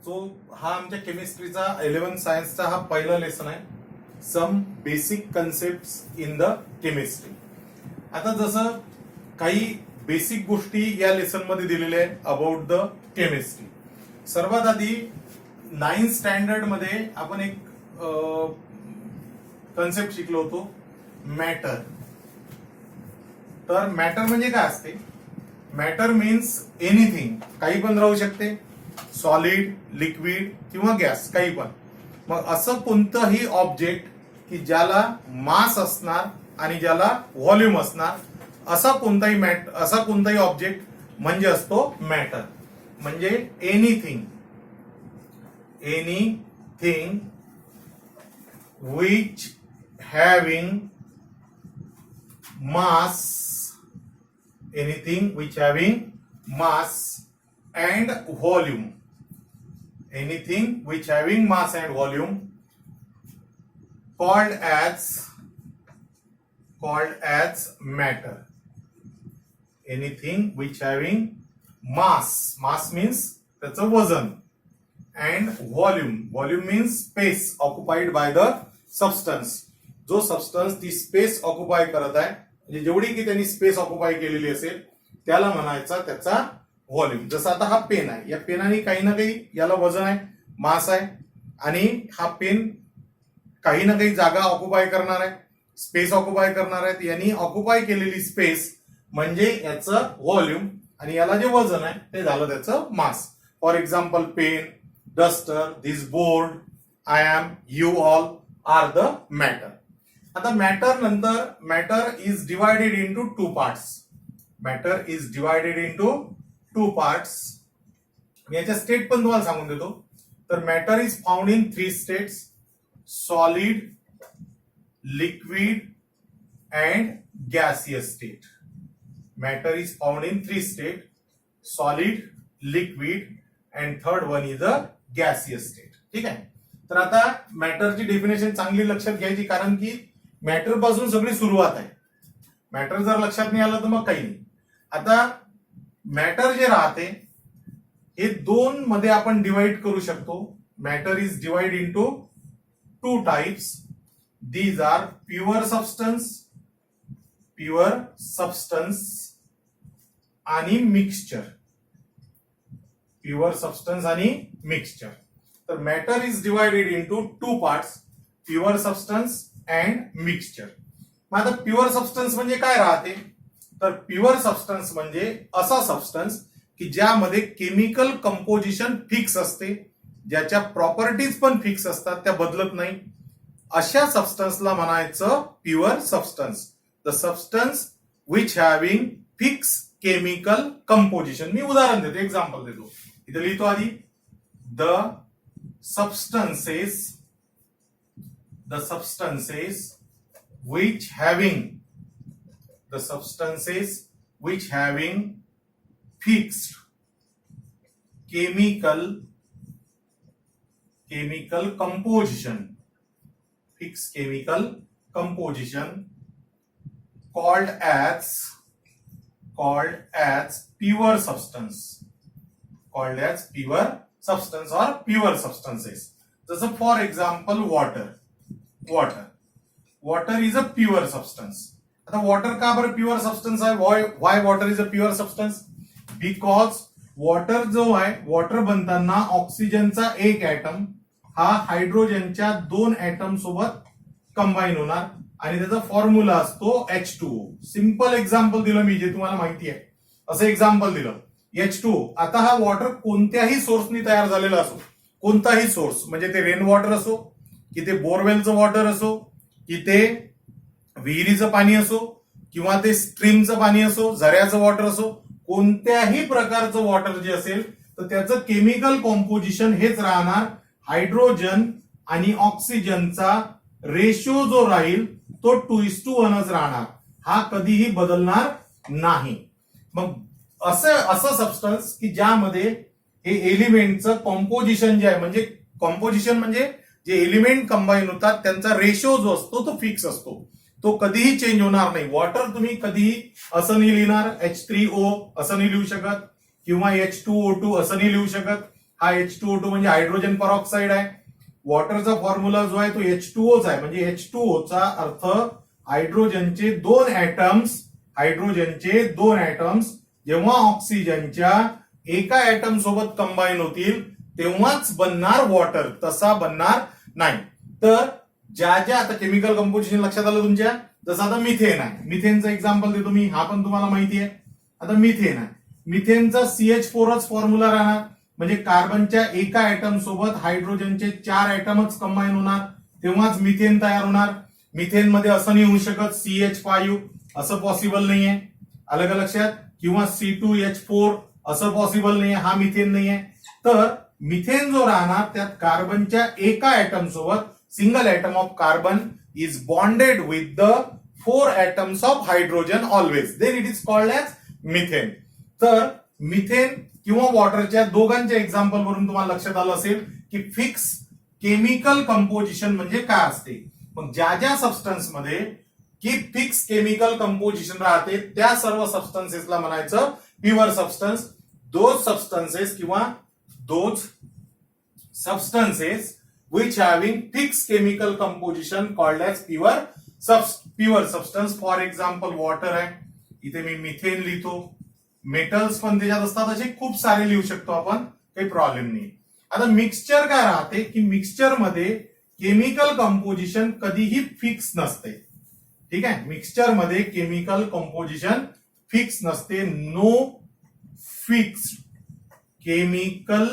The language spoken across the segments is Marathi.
जो हा आमच्या केमिस्ट्रीचा 11 सायन्सचा हा पहिला लेसन आहे. Some basic concept in the chemistry. आता जसं काही बेसिक गोष्टी या लेसन मध्ये दिलेल्या आहेत अबाउट द केमिस्ट्री. सर्वात आधी 9th स्टँडर्ड मध्ये आपण एक कन्सेप्ट शिकलो होतो, मॅटर. तर मॅटर म्हणजे काय असते? मॅटर मीन्स एनिथिंग, काही पण राहू शकते, सॉलिड, लिक्विड किंवा गॅस, काही पण. मग असं कोणतंही ऑब्जेक्ट की ज्याला मास असणार आणि ज्याला व्हॉल्यूम असणार, असा कोणताही ऑब्जेक्ट म्हणजे असतो मॅटर. म्हणजे anything which having mass, anything which having mass and volume, anything which having mass and volume called as matter. Anything which having mass means त्याचं वजन, and volume means space occupied by the substance. जो सबस्टन्स ती स्पेस ऑक्युपाय करत आहे, म्हणजे जेवढी की त्यांनी स्पेस ऑक्युपाय केलेली असेल त्याला म्हणायचा त्याचा व्हॉल्यूम. जसं आता हा पेन आहे, या पेनाने काही ना काही याला वजन आहे, मास आहे, आणि हा पेन काही ना काही जागा ऑक्युपाय करणार आहे, स्पेस ऑक्युपाय करणार आहे. यांनी ऑक्युपाय केलेली स्पेस म्हणजे याचं व्हॉल्यूम, आणि याला जे वजन आहे ते झालं त्याचं mass. For example pen, duster, this board, I am, you all are the matter. आता मॅटर नंतर matter is divided into two parts. Matter is divided into two parts. मी याच्या स्टेट पण तुम्हाला सांगून देतो. तर matter is found in 3 states: solid, liquid and gaseous state. Matter is found in 3 state: solid, liquid and third one is a gaseous state. ठीक आहे. तर आता मॅटरची डेफिनेशन चांगली लक्षात घ्यायची, कारण की मॅटर पासून सगळी सुरुवात आहे. मॅटर जर लक्षात नाही आलं तर मग काही नाही. आता मॅटर जे राहते हे 2 मध्ये आपण डिवाइड करू शकतो. Matter is divide into 2 types. These are pure substance आणि मिक्सचर. प्युअर सबस्टन्स आणि मिक्सचर. तर matter is divided into 2 parts: pure substance and mixture. मग आता प्युअर सबस्टन्स म्हणजे काय राहते? तर प्युअर सबस्टन्स म्हणजे असा सबस्टन्स की ज्यामध्ये केमिकल कंपोजिशन फिक्स असते, ज्याच्या प्रॉपर्टीज पण फिक्स असतात, त्या बदलत नाही, अशा सबस्टन्सला म्हणायचं pure substance. The substance which having fix chemical composition. मी उदाहरण देतो, एक्झाम्पल देतो. इथे लिहितो आधी, द substances which having fixed chemical composition called as pure substance or pure substances. जसं for example water is a pure substance. आता वॉटर का बरं प्युअर सबस्टन्स आहे? Y water is a pure substance? Because water जो आहे, वॉटर बनताना ऑक्सिजनचा एक ऍटम हा हायड्रोजनच्या 2 ऍटम सोबत कंबाईन होणार, आणि त्याचा फॉर्म्युला असतो H2O. सिंपल एक्झाम्पल दिलं मी, जे तुम्हाला माहिती आहे असं एक्झाम्पल दिलं, H2O. आता हा वॉटर कोणत्याही सोर्सनी तयार झालेला असो, कोणताही सोर्स, म्हणजे ते रेन वॉटर असो, की ते बोरवेलचं वॉटर असो, की ते विहिरीचं पाणी असो, किंवा ते स्ट्रीमचं पाणी असो, झऱ्याचं वॉटर असो, कोणत्याही प्रकारचं वॉटर जे असेल तर त्याचं केमिकल कॉम्पोजिशन हेच राहणार. हायड्रोजन आणि ऑक्सिजनचा रेशिओ जो राहील तो 2:1च राहणार. हा कधीही बदलणार नाही. मग असं सबस्टन्स की ज्यामध्ये हे एलिमेंटचं कॉम्पोजिशन जे आहे, म्हणजे कॉम्पोजिशन म्हणजे जे एलिमेंट कंबाईन होतात त्यांचा रेशो जो असतो तो फिक्स असतो, तो कधीही चेंज होणार नाही. वॉटर तुम्ही कधीही असं नाही लिहिणार H3O असं नाही लिहू शकत, किंवा H2O2 असं नाही लिहू शकत, हा H2O2 म्हणजे हायड्रोजन परऑक्साईड आहे. वॉटरचा फॉर्म्युला जो आहे तो H2Oच आहे, म्हणजे H2Oचा अर्थ हायड्रोजनचे दोन ऍटम्स जेव्हा ऑक्सिजनच्या एका ऍटम सोबत कंबाईन होतील तेव्हाच बनणार वॉटर, तसा बनणार नाही. तर ज्या ज्या आता केमिकल कंपोजिशन लक्षात आलं तुमच्या, जसं आता मिथेन आहे, मिथेनचं एक्झाम्पल देतो मी, हा पण तुम्हाला माहिती आहे. आता मिथेन आहे, मिथेनचा CH4च फॉर्म्युला राहणार, म्हणजे कार्बनच्या एका ऍटम सोबत हायड्रोजनचे 4 ऍटमच कंबाईन होणार तेव्हाच मिथेन तयार होणार. मिथेन मध्ये असं नाही होऊ शकत CH5 असं पॉसिबल नाहीये, अलग लक्षात, किंवा C2H4 असं पॉसिबल नाहीये, हा मिथेन नाहीये. तर मिथेन जो राहणार त्यात कार्बनच्या एका ऍटम सोबत single atom of carbon is bonded with the 4 atoms of hydrogen always, then it is called as methane. तर मिथेन किंवा वॉटरच्या दोघांच्या एक्झाम्पल वरून तुम्हाला लक्षात आलं असेल की फिक्स केमिकल कंपोजिशन म्हणजे काय असते. मग ज्या ज्या सबस्टन्स मध्ये की फिक्स केमिकल कंपोजिशन राहते त्या सर्व सबस्टन्सेसला म्हणायचं pure substance. Those substances which having fixed chemical composition called as pure substance. For example water आहे, इथे मी मिथेन लिहितो. मेटल्स पण त्याच्यात असतात, असे खूप सारे लिहू शकतो आपण, काही प्रॉब्लेम नाही. आता मिक्सचर काय राहते की मिक्सचर मध्ये केमिकल कंपोजिशन कधीही फिक्स नसते. ठीक आहे, मिक्सचर मध्ये केमिकल कंपोजिशन फिक्स नसते. No fixed chemical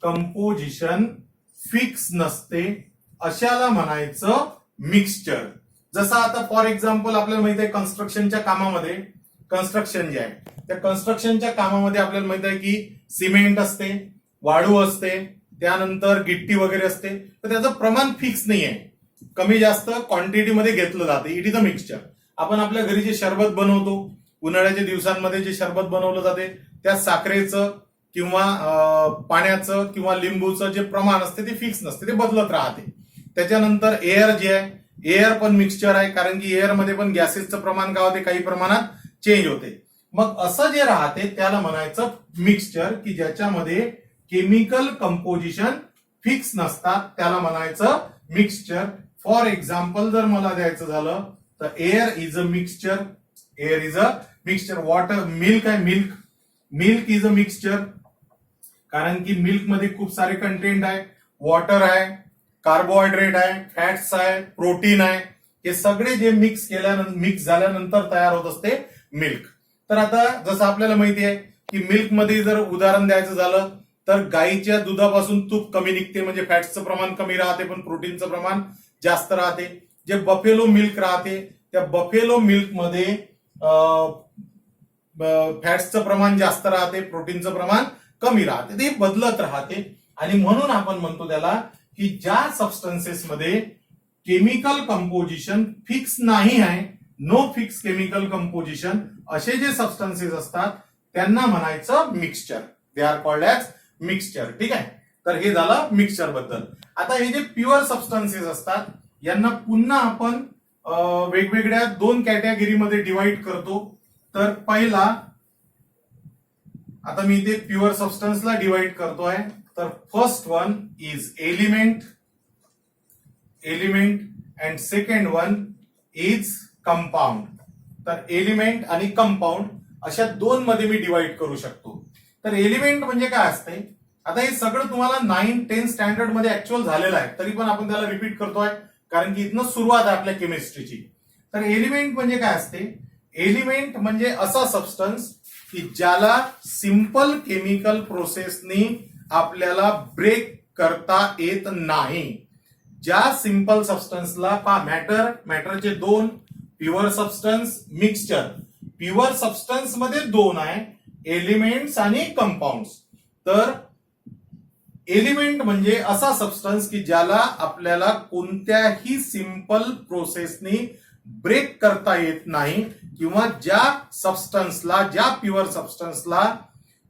composition fix नसते, अशाला म्हणायचं मिक्सचर. जसं आता फॉर एक्झाम्पल आपल्याला माहिती आहे कन्स्ट्रक्शनच्या कामामध्ये, कन्स्ट्रक्शन जे आहे त्या कन्स्ट्रक्शनच्या कामामध्ये आपल्याला माहिती आहे की सिमेंट असते, वाळू असते, त्यानंतर गिट्टी वगैरे असते. तर त्याचं प्रमाण फिक्स नाही आहे, कमी जास्त क्वांटिटीमध्ये घेतलं जातं. It is a mixture. आपण आपल्या घरी जे शरबत बनवतो, उन्हाळ्याच्या दिवसांमध्ये जे शरबत बनवलं जाते त्या साखरेचं किंवा पाण्याचं किंवा लिंबूचं जे प्रमाण असते ते फिक्स नसते, ते बदलत राहते. त्याच्यानंतर एअर जे आहे, एअर पण मिक्सचर आहे, कारण की एअर मध्ये पण गॅसेसचं प्रमाण काय होते, काही प्रमाणात चेंज होते. मग असं जे राहते त्याला म्हणायचं मिक्सचर, की ज्याच्यामध्ये केमिकल कंपोजिशन फिक्स नसतात त्याला म्हणायचं मिक्सचर. फॉर एक्झाम्पल जर मला द्यायचं झालं तर air is a mixture, water, milk आहे, मिल्क इज अ मिक्सचर, कारण की मिल्क मध्ये खूप सारे कंटेंट आहे, वॉटर आहे, कार्बोहायड्रेट आहे, फॅट्स आहे, प्रोटीन आहे, हे सगळे जे मिक्स झाल्यानंतर तयार होत असते मिल्क. तर आता जसं आपल्याला माहिती आहे की मिल्क मध्ये जर उदाहरण द्यायचं झालं तर गाईच्या दुधापासून तूप कमी निघते, म्हणजे फॅट्सचं प्रमाण कमी राहते पण प्रोटीनचं प्रमाण जास्त राहते. जे बफेलो मिल्क राहते त्या बफेलो मिल्क मध्ये फॅट्सचं प्रमाण जास्त राहते, प्रोटीनचं प्रमाण कमी राहते, ते बदलत राहते. आणि म्हणून आपण म्हणतो त्याला की ज्या सबस्टन्सेस मध्ये केमिकल कंपोजिशन फिक्स नाही आहे, नो फिक्स केमिकल कंपोजिशन, असे जे सबस्टन्सेस असतात त्यांना म्हणायचं mixture. They are called as mixture. ठीक आहे, तर हे झालं मिक्सचर बद्दल. आता हे जे प्युअर सबस्टन्सेस असतात यांना पुन्हा आपण वेगवेगळ्या 2 कॅटेगरीमध्ये डिवाइड करतो. तर पहिला, आता मी इथे प्युअर सबस्टन्सला डिवाइड करतोय. तर first one is element and second one is compound. तर एलिमेंट आणि कंपाऊंड अशा 2 मध्ये मी डिवाइड करू शकतो. तर एलिमेंट म्हणजे काय असते, आता हे सगळं तुम्हाला 9-10 स्टँडर्ड मध्ये ऍक्च्युअल झालेलं आहे, तरी पण आपण त्याला रिपीट करतोय कारण की इथनं सुरुवात आहे आपल्या केमिस्ट्रीची. तर एलिमेंट म्हणजे काय असते, एलिमेंट म्हणजे असा सबस्टन्स की ज्याला सिंपल केमिकल प्रोसेसनी आपल्याला ब्रेक करता येत नाही. ज्या सिंपल सबस्टन्सला मॅटरचे 2, pure substance, mixture. Pure substance मध्ये 2 आहे, एलिमेंट्स आणि कंपाऊंड्स. तर एलिमेंट म्हणजे असा सबस्टन्स की ज्याला आपल्याला कोणत्याही सिंपल प्रोसेसनी ब्रेक करता येत नाही, किंवा ज्या प्युअर सबस्टन्सला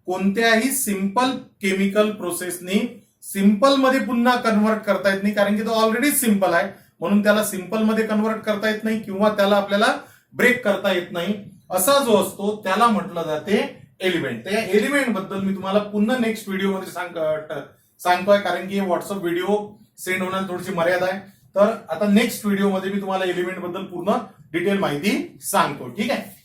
कोणत्याही सिंपल केमिकल प्रोसेसनी सिंपल मध्ये पुन्हा कन्वर्ट करता येत नाही, कारण की तो ऑलरेडी सिंपल आहे म्हणून त्याला सिंपल मध्ये कन्वर्ट करता येत नाही किंवा त्याला आपल्याला ब्रेक करता येत नाही. असा जो असतो त्याला म्हटलं जाते एलिमेंट. तर या एलिमेंट बद्दल मी तुम्हाला पुन्हा नेक्स्ट व्हिडिओमध्ये सांगतोय, कारण की व्हॉट्सअप व्हिडिओ सेंड होण्याला थोडीशी मर्यादा आहे. तर आता नेक्स्ट व्हिडिओमध्ये मी तुम्हाला एलिमेंट बद्दल पूर्ण डिटेल माहिती सांगतो. ठीक आहे.